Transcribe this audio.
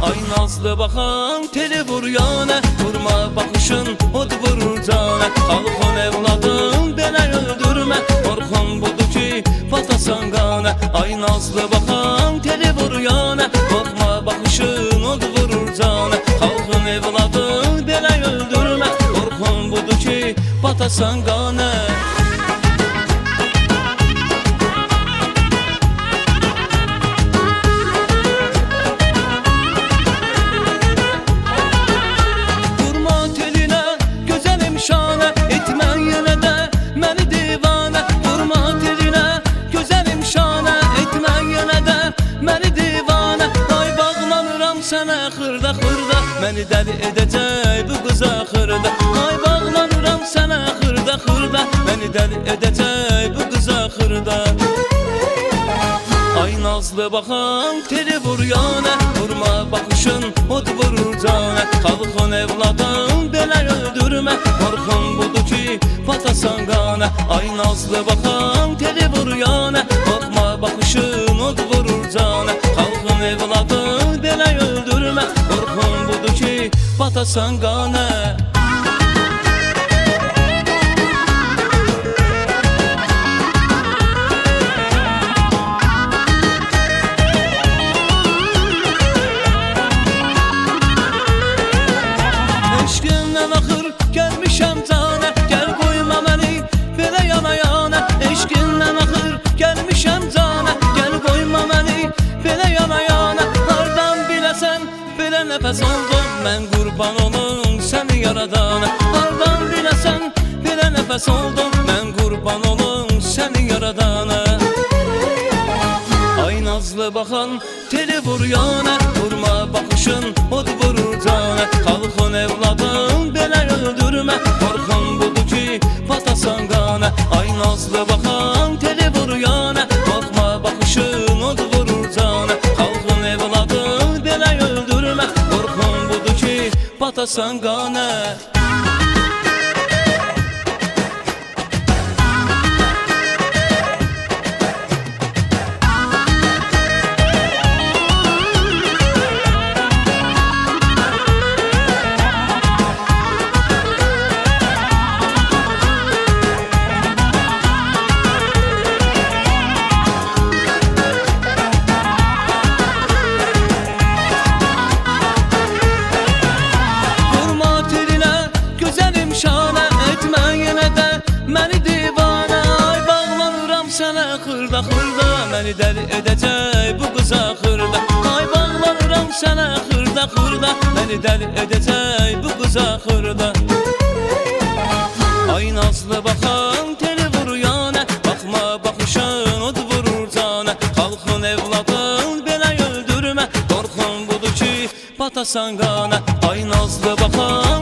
Ay nazlı bakan teli vur yana, vurma bakışın od vurur cana. Halkın evladım belə öldürme, korkum budur ki patasan qana. Ay nazlı bakan teli vur yana, korkma bakışın od vurur cana. Halkın evladım belə öldürme, korkum budur ki patasan qana. Sənə xırda xırda məni dəli edəcək bu qız axırda. Ay bağlanıram sənə xırda xırda məni dəli edəcək bu qız axırda. Ay nazlı baxan teli vur yana, vurma baxışın od vurur cana. Xalqın evladım belə öldürmə, qorxum budur ki patasan qana. Ay nazlı baxan teli vur yana, qorxma baxışın od vurur cana. Xalqın evladım belə öldürmə, qorxum budur ki patasan qana. Eşqindən axır gəlmişəm cana, gəl qoyma məni belə yana yana. Eşqindən axır gəlmişəm cana, gəl qoyma məni belə yana yana. Hardan biləsən belə nəfəs oldum, mən qurban olum səni yaradana. Hardan biləsən belə nəfəs oldum, mən qurban olum səni yaradana. Ay nazlı baxan teli vur yana, vurma baxışın od vurur cana. Xalqın evladım belə öldürmə, qorxum budur ki patasan qana. Ay nazlı baxan teli vur yana, qorxma baxışın od vurur cana. Xalqın evladım belə öldürmə, qorxum budur ki patasan qana. Sənə xırda xırda məni dəli edəcək bu qız axırda. Ay bağlanıram sənə xırda xırda məni dəli edəcək bu qız axırda. Ay nazlı baxan teli vur yana, baxma baxışın od vurur cana. Xalqın evladım belə öldürmə, qorxum budur ki patasan qana. Ay nazlı baxan